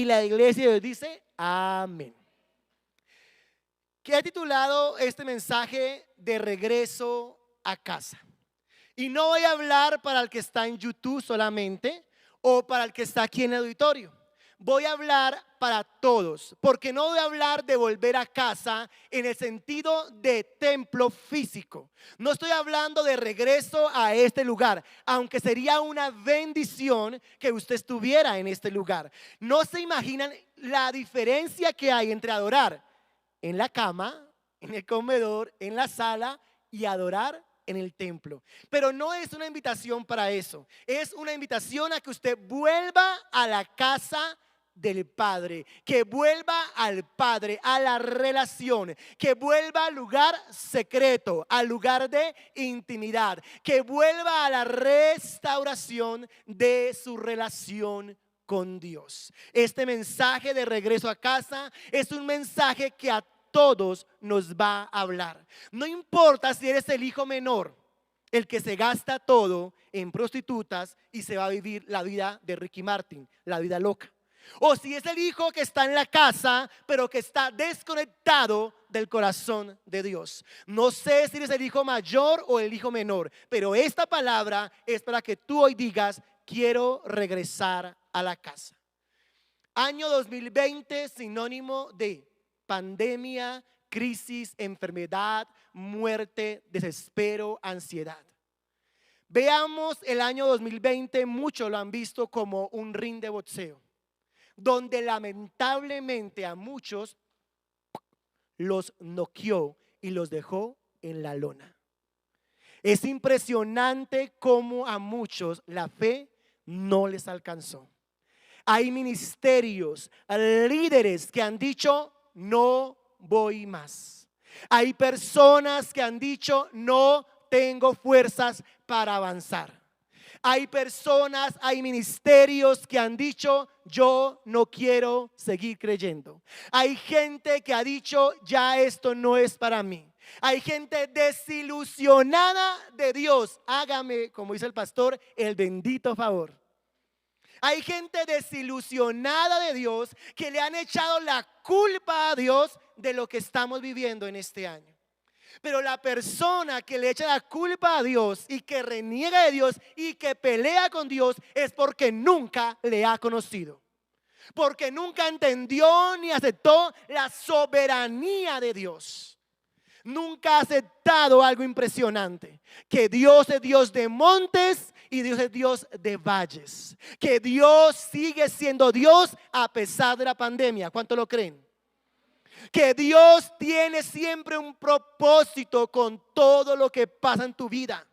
Y la iglesia de Dios dice, amén. Que he titulado este mensaje de regreso a casa. Y no voy a hablar para el que está en YouTube solamente o para el que está aquí en el auditorio. Voy a hablar para todos, porque no voy a hablar de volver a casa en el sentido de templo físico. No estoy hablando de regreso a este lugar, aunque sería una bendición que usted estuviera en este lugar. No se imaginan la diferencia que hay entre adorar en la cama, en el comedor, en la sala y adorar en el templo. Pero no es una invitación para eso. Es una invitación a que usted vuelva a la casa del Padre, que vuelva al Padre, a la relación, que vuelva al lugar secreto, al lugar de intimidad, que vuelva a la restauración de su relación con Dios. Este mensaje de regreso a casa es un mensaje que a todos nos va a hablar. No importa si eres el hijo menor, el que se gasta todo en prostitutas y se va a vivir la vida de Ricky Martin, la vida loca. O si es el hijo que está en la casa, pero que está desconectado del corazón de Dios. No sé si eres el hijo mayor o el hijo menor, pero esta palabra es para que tú hoy digas, quiero regresar a la casa. Año 2020, sinónimo de pandemia, crisis, enfermedad, muerte, desespero, ansiedad. Veamos el año 2020, muchos lo han visto como un ring de boxeo, donde lamentablemente a muchos los noqueó y los dejó en la lona. Es impresionante cómo a muchos la fe no les alcanzó. Hay ministerios, líderes que han dicho, no voy más. Hay personas que han dicho, no tengo fuerzas para avanzar. Hay personas, hay ministerios que han dicho, yo no quiero seguir creyendo. Hay gente que ha dicho, ya esto no es para mí. Hay gente desilusionada de Dios. Hágame, como dice el pastor, el bendito favor. Hay gente desilusionada de Dios que le han echado la culpa a Dios de lo que estamos viviendo en este año. Pero la persona que le echa la culpa a Dios y que reniega de Dios y que pelea con Dios es porque nunca le ha conocido. Porque nunca entendió ni aceptó la soberanía de Dios. Nunca ha aceptado algo impresionante, que Dios es Dios de montes y Dios es Dios de valles, que Dios sigue siendo Dios a pesar de la pandemia. ¿Cuánto lo creen? Que Dios tiene siempre un propósito con todo lo que pasa en tu vida.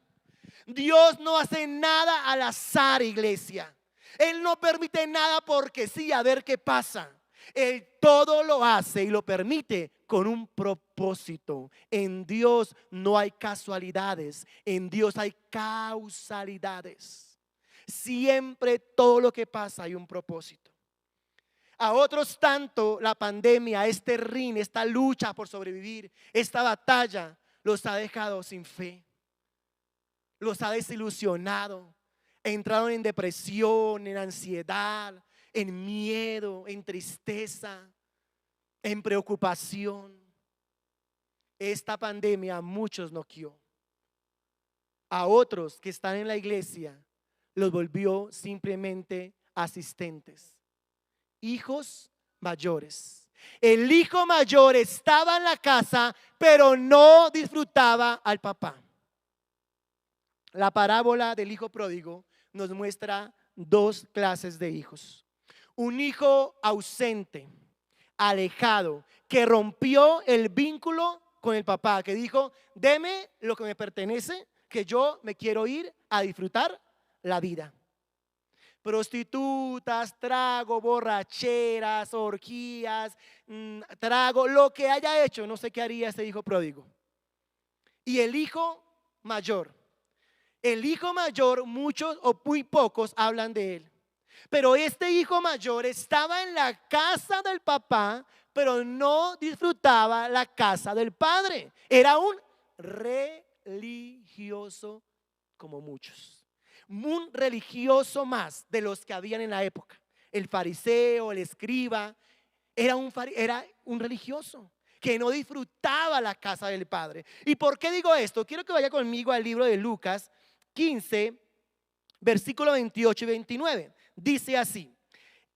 Dios no hace nada al azar, iglesia. Él no permite nada porque sí, a ver qué pasa. Él todo lo hace y lo permite con un propósito. En Dios no hay casualidades, en Dios hay causalidades. Siempre todo lo que pasa hay un propósito. A otros tanto la pandemia, este ring, esta lucha por sobrevivir, esta batalla los ha dejado sin fe, los ha desilusionado, entraron en depresión, en ansiedad, en miedo, en tristeza, en preocupación. Esta pandemia a muchos noqueó. A otros que están en la iglesia los volvió simplemente asistentes. Hijos mayores. El hijo mayor estaba en la casa, pero no disfrutaba al papá. La parábola del hijo pródigo nos muestra dos clases de hijos. Un hijo ausente, alejado, que rompió el vínculo con el papá, que dijo, deme lo que me pertenece, que yo me quiero ir a disfrutar la vida. Prostitutas, trago, borracheras, orgías, trago, lo que haya hecho, no sé qué haría este hijo pródigo. Y el hijo mayor, muchos o muy pocos hablan de él. Pero este hijo mayor estaba en la casa del papá, pero no disfrutaba la casa del padre. Era un religioso como muchos. Un religioso más de los que habían en la época. el fariseo, el escriba, era un religioso que no disfrutaba la casa del Padre. ¿Y por qué digo esto? Quiero que vaya conmigo al libro de Lucas 15, versículo 28 y 29. Dice así: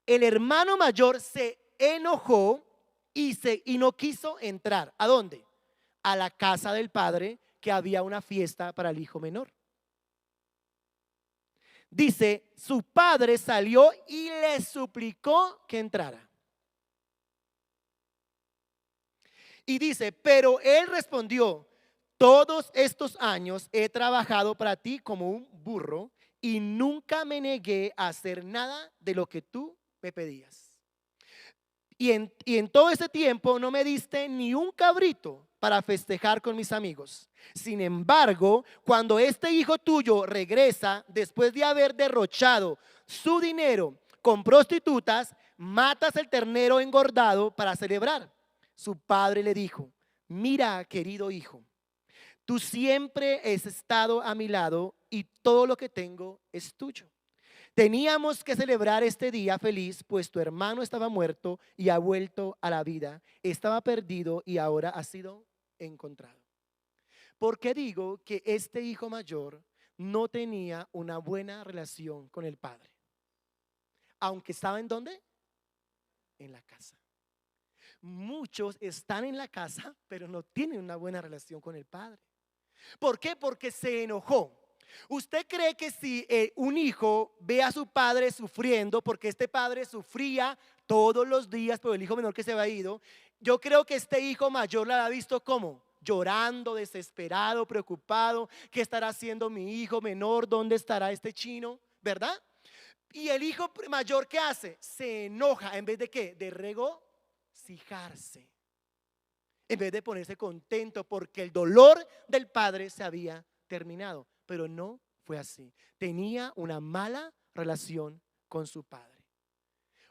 el hermano mayor se enojó y no quiso entrar. ¿A dónde? A la casa del padre, que había una fiesta para el hijo menor. Dice, su padre salió y le suplicó que entrara. Y dice, pero él respondió: todos estos años he trabajado para ti como un burro y nunca me negué a hacer nada de lo que tú me pedías. Y en todo ese tiempo no me diste ni un cabrito para festejar con mis amigos. Sin embargo, cuando este hijo tuyo regresa después de haber derrochado su dinero con prostitutas, matas el ternero engordado para celebrar. Su padre le dijo: mira, querido hijo, tú siempre has estado a mi lado y todo lo que tengo es tuyo. Teníamos que celebrar este día feliz, pues tu hermano estaba muerto y ha vuelto a la vida. Estaba perdido y ahora ha sido encontrado. ¿Por qué digo que este hijo mayor no tenía una buena relación con el padre? Aunque estaba ¿en dónde? En la casa. Muchos están en la casa, pero no tienen una buena relación con el padre. ¿Por qué? Porque se enojó. ¿Usted cree que si un hijo ve a su padre sufriendo, porque este padre sufría todos los días por el hijo menor que se había ido, yo creo que este hijo mayor la ha visto como llorando, desesperado, preocupado? ¿Qué estará haciendo mi hijo menor? ¿Dónde estará este chino? ¿Verdad? Y el hijo mayor, ¿qué hace? Se enoja. ¿En vez de qué? De regocijarse, en vez de ponerse contento porque el dolor del padre se había terminado. Pero no fue así. Tenía una mala relación con su padre.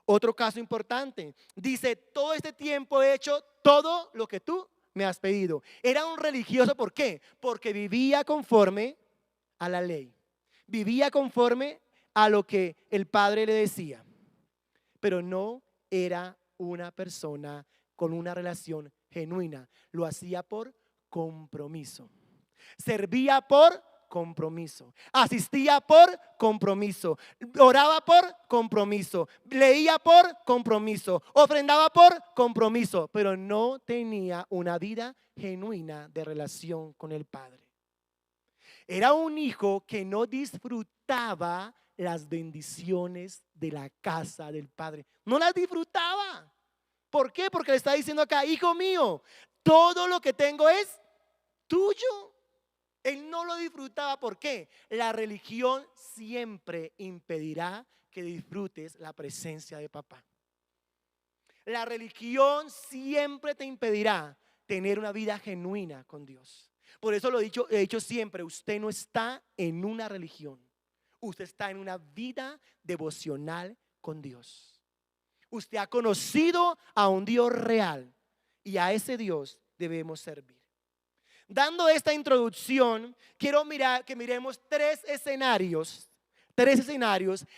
Otro caso importante, dice: todo este tiempo he hecho todo lo que tú me has pedido. Era un religioso. ¿Por qué? Porque vivía conforme a la ley, vivía conforme a lo que el padre le decía, pero no era una persona con una relación genuina. Lo hacía por compromiso, servía por compromiso, asistía por compromiso, oraba por compromiso, leía por compromiso, ofrendaba por compromiso, pero no tenía una vida genuina de relación con el Padre. Era un hijo que no disfrutaba las bendiciones de la casa del Padre. No las disfrutaba. ¿Por qué? Porque le está diciendo acá: hijo mío, todo lo que tengo es tuyo. Él no lo disfrutaba. ¿Por qué? La religión siempre impedirá que disfrutes la presencia de papá. La religión siempre te impedirá tener una vida genuina con Dios. Por eso he dicho siempre: usted no está en una religión, usted está en una vida devocional con Dios. Usted ha conocido a un Dios real y a ese Dios debemos servir. Dando esta introducción, quiero que miremos tres escenarios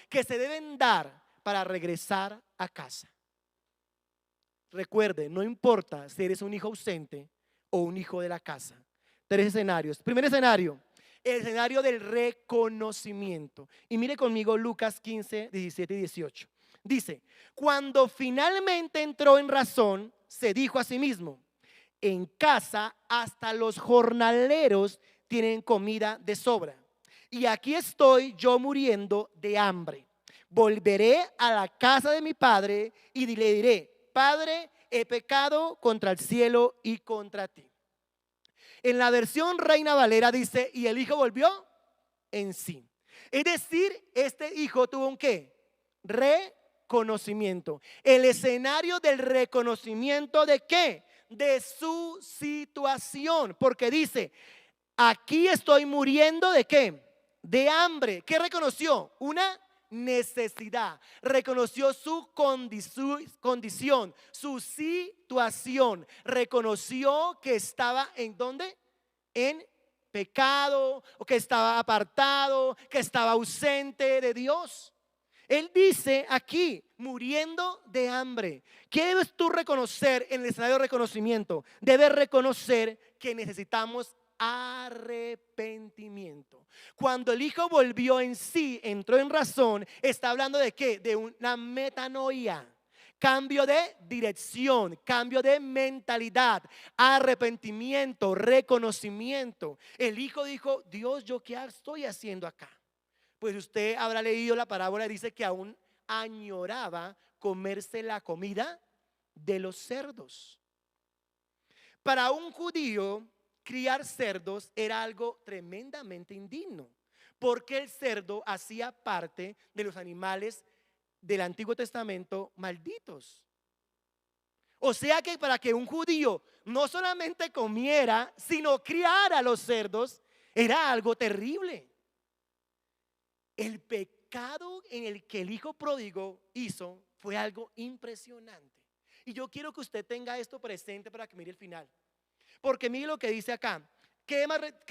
que se deben dar para regresar a casa. Recuerde, no importa si eres un hijo ausente o un hijo de la casa. Tres escenarios. Primer escenario, el escenario del reconocimiento. Y mire conmigo Lucas 15, 17 y 18. Dice: cuando finalmente entró en razón, se dijo a sí mismo: en casa hasta los jornaleros tienen comida de sobra, y aquí estoy yo muriendo de hambre. Volveré a la casa de mi padre y le diré: Padre, he pecado contra el cielo y contra ti. En la versión Reina Valera dice: y el hijo volvió en sí. Es decir, este hijo tuvo un ¿qué? Reconocimiento. El escenario del reconocimiento ¿de qué? De su situación. Porque dice: aquí estoy muriendo ¿de qué? De hambre. ¿Qué reconoció? Una necesidad. Reconoció su condición, su situación. Reconoció que estaba ¿en dónde? En pecado, o que estaba apartado, que estaba ausente de Dios. Él dice aquí, muriendo de hambre. ¿Qué debes tú reconocer en el escenario de reconocimiento? Debes reconocer que necesitamos arrepentimiento. Cuando el hijo volvió en sí, entró en razón, está hablando de ¿qué? De una metanoia. Cambio de dirección, cambio de mentalidad, arrepentimiento, reconocimiento. El hijo dijo, Dios, ¿yo qué estoy haciendo acá? Pues usted habrá leído la parábola, dice que aún añoraba comerse la comida de los cerdos. Para un judío, criar cerdos era algo tremendamente indigno, porque el cerdo hacía parte de los animales del Antiguo Testamento malditos. O sea que para que un judío no solamente comiera, sino criara los cerdos, era algo terrible. El pecado en el que el hijo pródigo hizo fue algo impresionante. Y yo quiero que usted tenga esto presente para que mire el final. Porque mire lo que dice acá. ¿Qué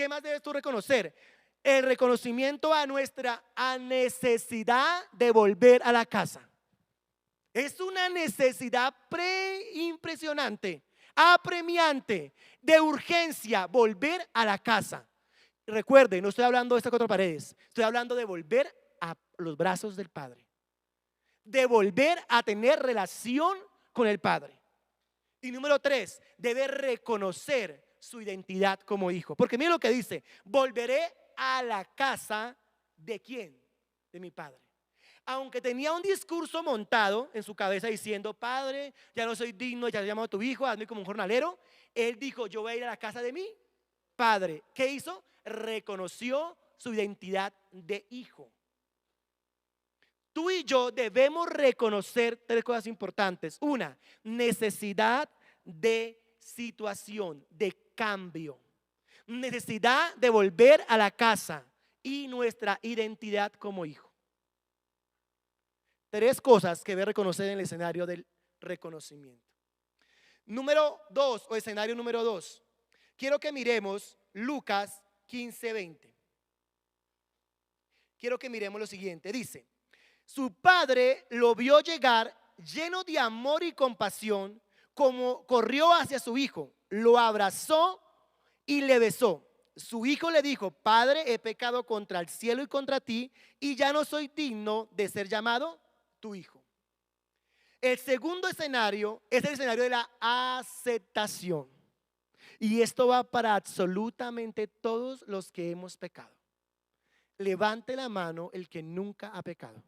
más debes tú reconocer? El reconocimiento a nuestra necesidad de volver a la casa. Es una necesidad impresionante, apremiante, de urgencia, volver a la casa. Recuerde, no estoy hablando de estas cuatro paredes, estoy hablando de volver a los brazos del Padre, de volver a tener relación con el Padre. Y número 3, debe reconocer su identidad como hijo. Porque mire lo que dice, volveré a la casa de ¿quién? De mi Padre. Aunque tenía un discurso montado en su cabeza diciendo, Padre, ya no soy digno, ya te llamo a tu hijo, hazme como un jornalero. Él dijo, yo voy a ir a la casa de mi Padre. ¿Qué hizo? Reconoció su identidad de hijo. Tú y yo debemos reconocer 3 cosas importantes. Una, necesidad de situación, de cambio. Necesidad de volver a la casa y nuestra identidad como hijo. 3 cosas que debe reconocer en el escenario del reconocimiento. Número 2, o escenario número 2. Quiero que miremos Lucas 15:20. Quiero que miremos lo siguiente. Dice, su padre lo vio llegar lleno de amor y compasión, como corrió hacia su hijo, lo abrazó y le besó. Su hijo le dijo, Padre, he pecado contra el cielo y contra ti, y ya no soy digno de ser llamado tu hijo. El segundo escenario es el escenario de la aceptación. Y esto va para absolutamente todos los que hemos pecado. Levante la mano el que nunca ha pecado.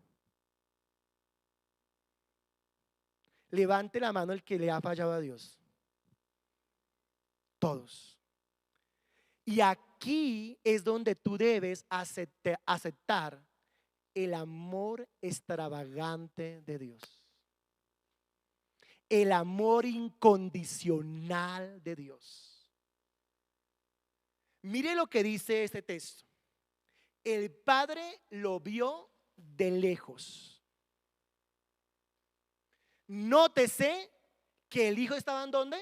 Levante la mano el que le ha fallado a Dios. Todos. Y aquí es donde tú debes aceptar el amor extravagante de Dios. El amor incondicional de Dios. Mire lo que dice este texto. El padre lo vio de lejos. Nótese que el hijo estaba en ¿dónde?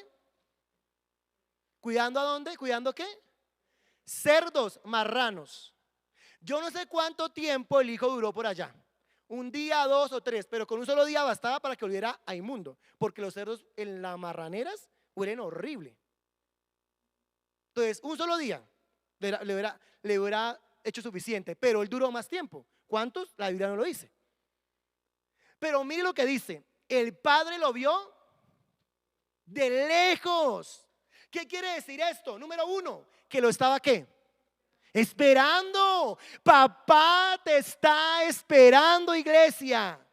¿Cuidando a dónde? ¿Cuidando qué? Cerdos, marranos. Yo no sé cuánto tiempo el hijo duró por allá. Un día, 2 o 3, pero con un solo día bastaba para que volviera a inmundo. Porque los cerdos en las marraneras huelen horrible. Entonces, un solo día le hubiera hecho suficiente, pero él duró más tiempo. ¿Cuántos? La Biblia no lo dice. Pero mire lo que dice. El padre lo vio de lejos. ¿Qué quiere decir esto? Número 1, que lo estaba ¿qué? Esperando. Papá te está esperando, iglesia.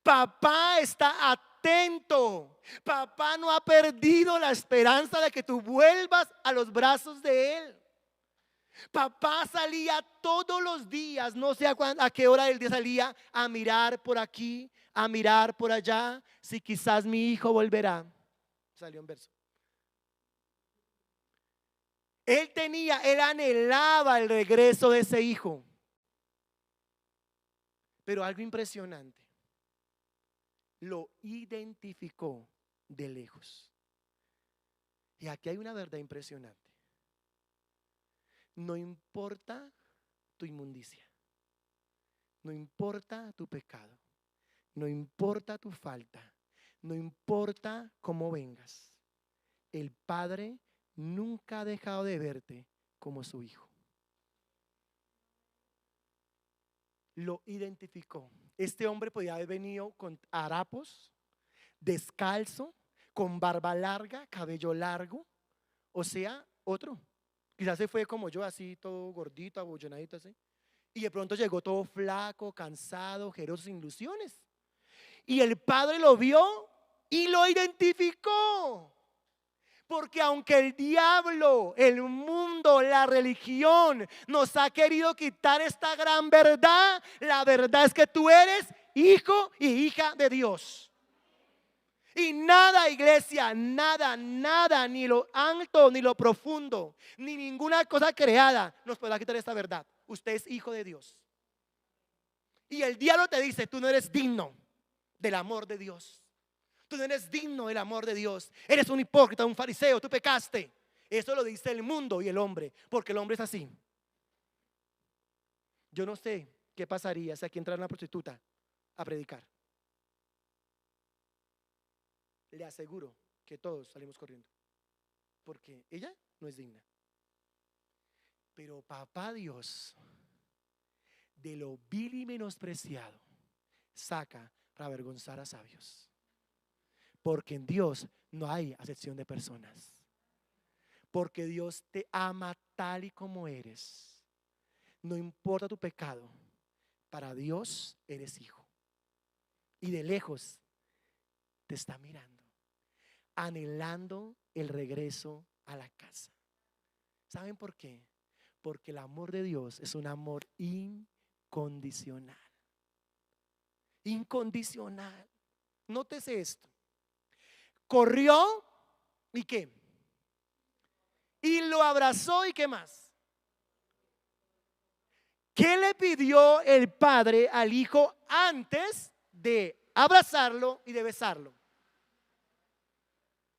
Papá está atento. Papá no ha perdido la esperanza de que tú vuelvas a los brazos de él. Papá salía todos los días, no sé a qué hora del día salía, a mirar por aquí, a mirar por allá, si quizás mi hijo volverá. Salió un verso. Él anhelaba el regreso de ese hijo. Pero algo impresionante, lo identificó de lejos. Y aquí hay una verdad impresionante. No importa tu inmundicia, no importa tu pecado, no importa tu falta, no importa cómo vengas, el Padre nunca ha dejado de verte como su hijo. Lo identificó. Este hombre podía haber venido con harapos, descalzo, con barba larga, cabello largo, o sea, otro. Quizás se fue como yo, así todo gordito, abollonadito así. Y de pronto llegó todo flaco, cansado, ojeroso, sin ilusiones. Y el Padre lo vio y lo identificó. Porque aunque el diablo, el mundo, la religión nos ha querido quitar esta gran verdad, la verdad es que tú eres hijo y hija de Dios. Y nada, iglesia, nada, nada, ni lo alto, ni lo profundo, ni ninguna cosa creada nos podrá quitar esta verdad. Usted es hijo de Dios. Y el diablo te dice, tú no eres digno del amor de Dios. Tú no eres digno del amor de Dios. Eres un hipócrita, un fariseo, tú pecaste. Eso lo dice el mundo y el hombre, porque el hombre es así. Yo no sé qué pasaría si aquí entrara una prostituta a predicar. Le aseguro que todos salimos corriendo, porque ella no es digna. Pero papá Dios, de lo vil y menospreciado, saca para avergonzar a sabios. Porque en Dios no hay acepción de personas. Porque Dios te ama tal y como eres. No importa tu pecado, para Dios eres hijo. Y de lejos te está mirando, anhelando el regreso a la casa. ¿Saben por qué? Porque el amor de Dios es un amor incondicional. Incondicional. Nótese esto. Corrió y ¿qué? Y lo abrazó y ¿qué más? ¿Qué le pidió el padre al hijo antes de abrazarlo y de besarlo?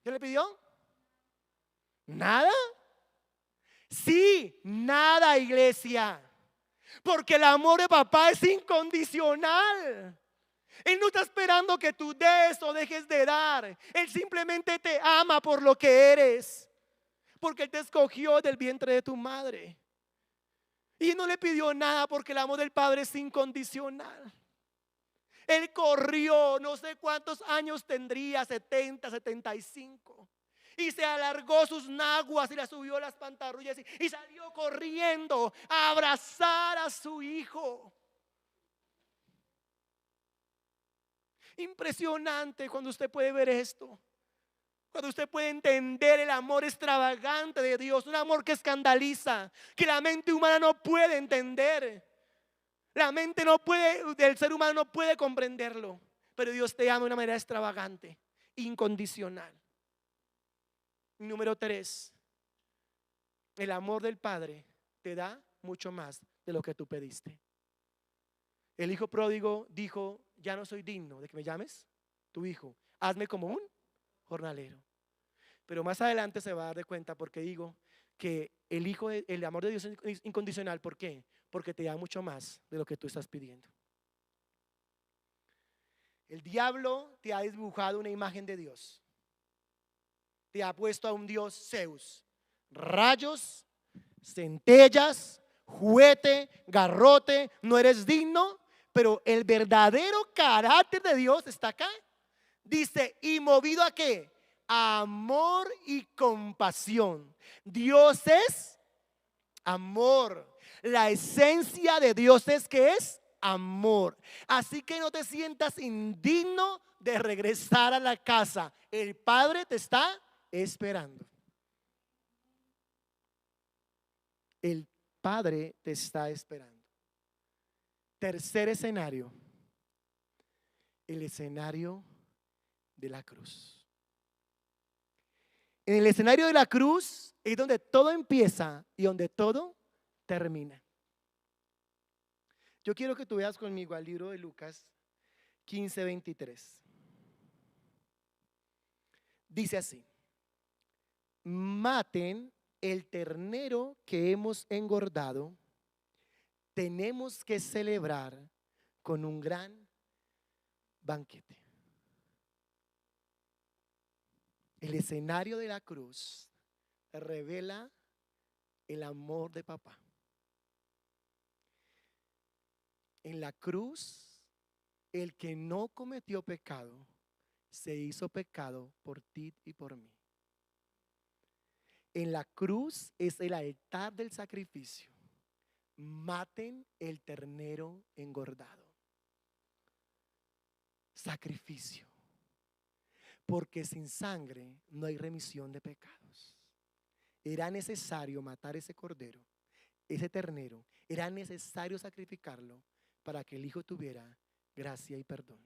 ¿Qué le pidió? ¿Nada? Sí, nada, iglesia. Porque el amor de papá es incondicional. Él no está esperando que tú des o dejes de dar. Él simplemente te ama por lo que eres. Porque Él te escogió del vientre de tu madre. Y no le pidió nada porque el amor del Padre es incondicional. Él corrió, no sé cuántos años tendría, 70, 75. Y se alargó sus naguas y le subió las pantorrillas y salió corriendo a abrazar a su hijo. Impresionante cuando usted puede ver esto. Cuando usted puede entender el amor extravagante de Dios, un amor que escandaliza, que la mente humana no puede entender. La mente no puede, del ser humano no puede comprenderlo. Pero Dios te ama de una manera extravagante, incondicional. Número 3, el amor del Padre te da mucho más de lo que tú pediste. El hijo pródigo dijo, ya no soy digno de que me llames tu hijo, hazme como un jornalero. Pero más adelante se va a dar de cuenta porque digo que el amor de Dios es incondicional. ¿Por qué? Porque te da mucho más de lo que tú estás pidiendo. El diablo te ha dibujado una imagen de Dios. Te ha puesto a un Dios Zeus, rayos, centellas, juguete, garrote, no eres digno. Pero el verdadero carácter de Dios está acá. Dice, ¿y movido a qué? Amor y compasión. Dios es amor. La esencia de Dios es que es amor. Así que no te sientas indigno de regresar a la casa. El Padre te está esperando. El Padre te está esperando. Tercer escenario, el escenario de la cruz. En el escenario de la cruz es donde todo empieza y donde todo termina. Yo quiero que tú veas conmigo al libro de Lucas 15:23. Dice así: maten el ternero que hemos engordado. Tenemos que celebrar con un gran banquete. El escenario de la cruz revela el amor de papá. En la cruz, el que no cometió pecado se hizo pecado por ti y por mí. En la cruz es el altar del sacrificio. Maten el ternero engordado. Sacrificio. Porque sin sangre no hay remisión de pecados. Era necesario matar ese cordero, ese ternero. Era necesario sacrificarlo para que el Hijo tuviera gracia y perdón.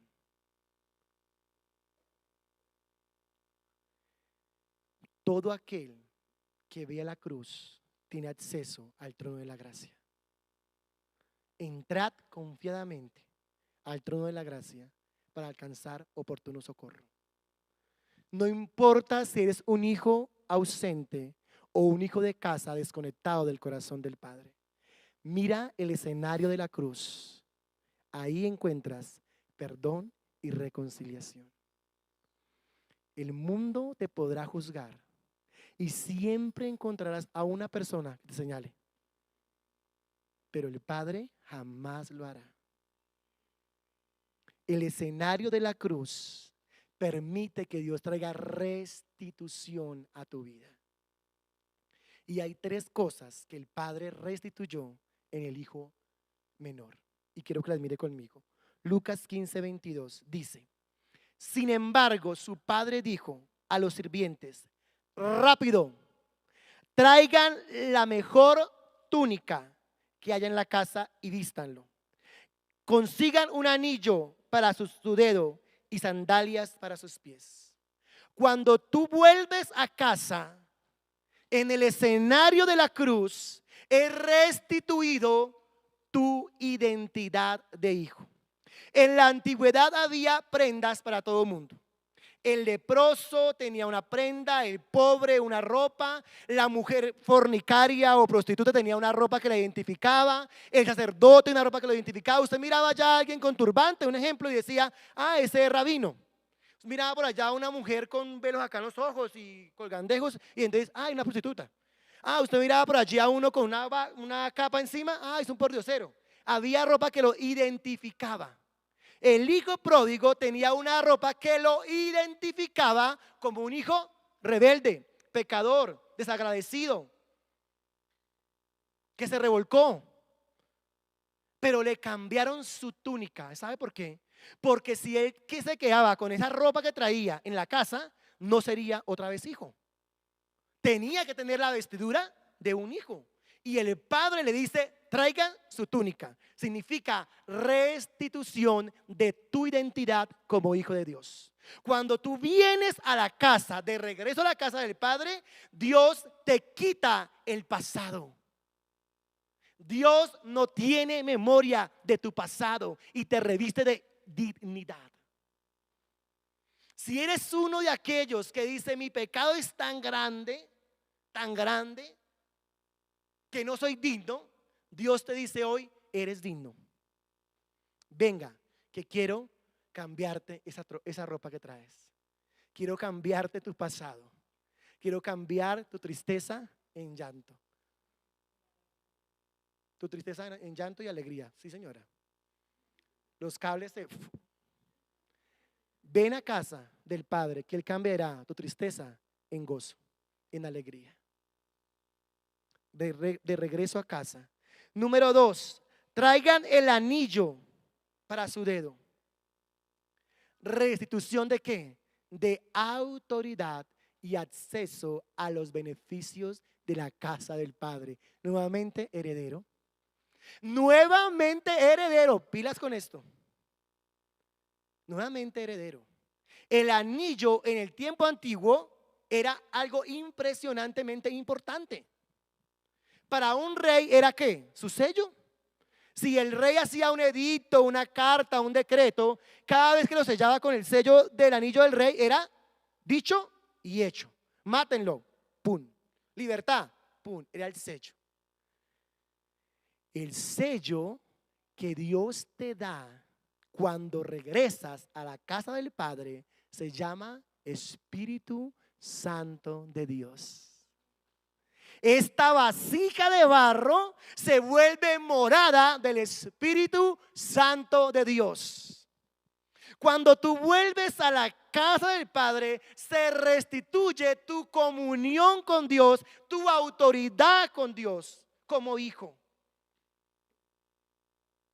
Todo aquel que ve a la cruz tiene acceso al trono de la gracia. Entrad confiadamente al trono de la gracia para alcanzar oportuno socorro. No importa si eres un hijo ausente o un hijo de casa desconectado del corazón del Padre. Mira el escenario de la cruz. Ahí encuentras perdón y reconciliación. El mundo te podrá juzgar y siempre encontrarás a una persona que te señale. Pero el Padre jamás lo hará. El escenario de la cruz permite que Dios traiga restitución a tu vida. Y hay tres cosas que el Padre restituyó en el Hijo menor. Y quiero que las mire conmigo. Lucas 15:22 dice: sin embargo, su padre dijo a los sirvientes: rápido, traigan la mejor túnica que haya en la casa y vístanlo. Consigan un anillo para su dedo y sandalias para sus pies. Cuando tú vuelves a casa, en el escenario de la cruz, es restituido tu identidad de hijo. En la antigüedad había prendas para todo mundo. El leproso tenía una prenda, el pobre una ropa, la mujer fornicaria o prostituta tenía una ropa que la identificaba, el sacerdote una ropa que lo identificaba. Usted miraba ya a alguien con turbante, un ejemplo, y decía: ah, ese es rabino. Miraba por allá a una mujer con velos acá en los ojos y colgandejos, y entonces, ah, una prostituta. Ah, usted miraba por allí a uno con una capa encima, ah, es un pordiosero. Había ropa que lo identificaba. El hijo pródigo tenía una ropa que lo identificaba como un hijo rebelde, pecador, desagradecido, que se revolcó. Pero le cambiaron su túnica. ¿Sabe por qué? Porque si él que se quedaba con esa ropa que traía en la casa, no sería otra vez hijo. Tenía que tener la vestidura de un hijo. Y el padre le dice: traigan su túnica. Significa restitución de tu identidad como hijo de Dios. Cuando tú vienes a la casa, de regreso a la casa del Padre, Dios te quita el pasado. Dios no tiene memoria de tu pasado y te reviste de dignidad. Si eres uno de aquellos que dice: mi pecado es tan grande, que no soy digno, Dios te dice hoy: eres digno. Venga, que quiero cambiarte esa ropa que traes. Quiero cambiarte tu pasado. Quiero cambiar tu tristeza en llanto. Tu tristeza en llanto y alegría. Sí, señora. Los cables se... Ven a casa del Padre, que Él cambiará tu tristeza en gozo, en alegría. De regreso a casa. Número 2, traigan el anillo para su dedo. ¿Restitución de qué? De autoridad y acceso a los beneficios de la casa del Padre. Nuevamente heredero. Nuevamente heredero. Pilas con esto. Nuevamente heredero. El anillo en el tiempo antiguo era algo impresionantemente importante. Para un rey era ¿qué? Su sello. Si el rey hacía un edicto, una carta, un decreto, cada vez que lo sellaba con el sello del anillo del rey era dicho y hecho. Mátenlo, pum. Libertad, pum. Era el sello. El sello que Dios te da cuando regresas a la casa del Padre, se llama Espíritu Santo de Dios. Esta vasija de barro se vuelve morada del Espíritu Santo de Dios. Cuando tú vuelves a la casa del Padre, se restituye tu comunión con Dios, tu autoridad con Dios como hijo.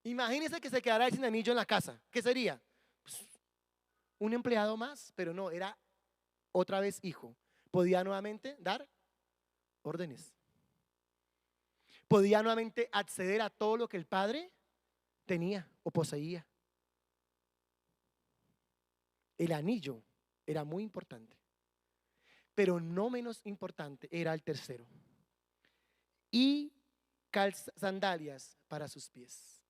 Imagínese que se quedara sin anillo en la casa. ¿Qué sería? Pues, un empleado más, pero no, era otra vez hijo. Podía nuevamente dar órdenes. Podía nuevamente acceder a todo lo que el Padre tenía o poseía. El anillo era muy importante, pero no menos importante era el tercero. Y sandalias para sus pies.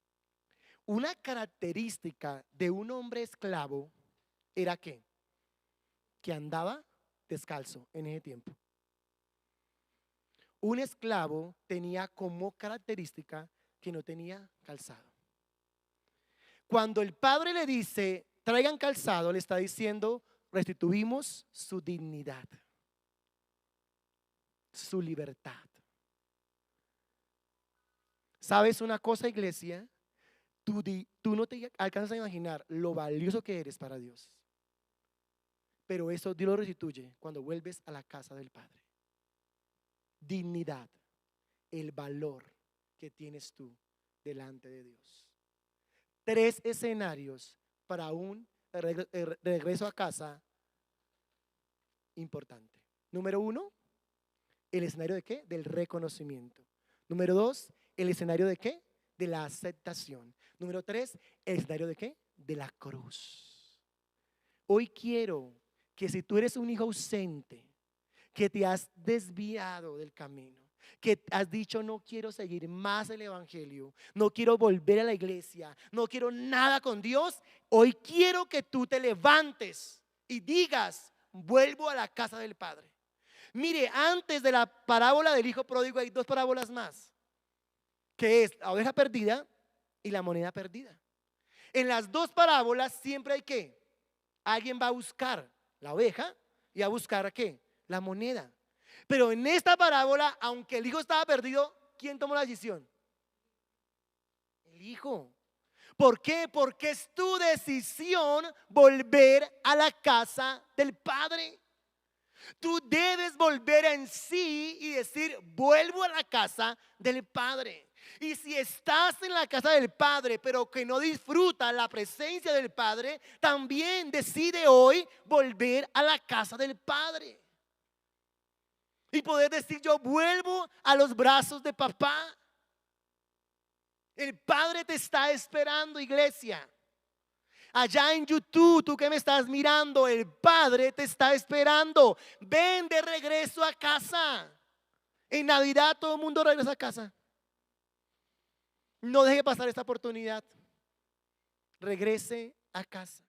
Una característica de un hombre esclavo era que andaba descalzo en ese tiempo. Un esclavo tenía como característica que no tenía calzado. Cuando el padre le dice, traigan calzado, le está diciendo, restituimos su dignidad, su libertad. ¿Sabes una cosa, iglesia? Tú no te alcanzas a imaginar lo valioso que eres para Dios. Pero eso Dios lo restituye cuando vuelves a la casa del Padre. Dignidad, el valor que tienes tú delante de Dios. 3 escenarios para un regreso a casa importante. Número 1, el escenario de ¿qué? Del reconocimiento. Número 2, el escenario de ¿qué? De la aceptación. Número 3, el escenario de ¿qué? De la cruz. Hoy quiero que si tú eres un hijo ausente, que te has desviado del camino, que has dicho no quiero seguir más el evangelio, no quiero volver a la iglesia, no quiero nada con Dios, hoy quiero que tú te levantes y digas, vuelvo a la casa del Padre. Mire, antes de la parábola del hijo pródigo hay 2 parábolas más, que es la oveja perdida y la moneda perdida. En las 2 parábolas siempre hay que alguien va a buscar la oveja y a buscar ¿a qué? La moneda. Pero en esta parábola, aunque el hijo estaba perdido, ¿quién tomó la decisión? El hijo. ¿Por qué? Porque es tu decisión volver a la casa del Padre. Tú debes volver en sí y decir, vuelvo a la casa del Padre. Y si estás en la casa del Padre, pero que no disfrutas la presencia del Padre, también decide hoy volver a la casa del Padre. Y poder decir, yo vuelvo a los brazos de papá. El Padre te está esperando, iglesia. Allá en YouTube, tú que me estás mirando, el Padre te está esperando. Ven de regreso a casa. En Navidad todo el mundo regresa a casa. No deje pasar esta oportunidad. Regrese a casa.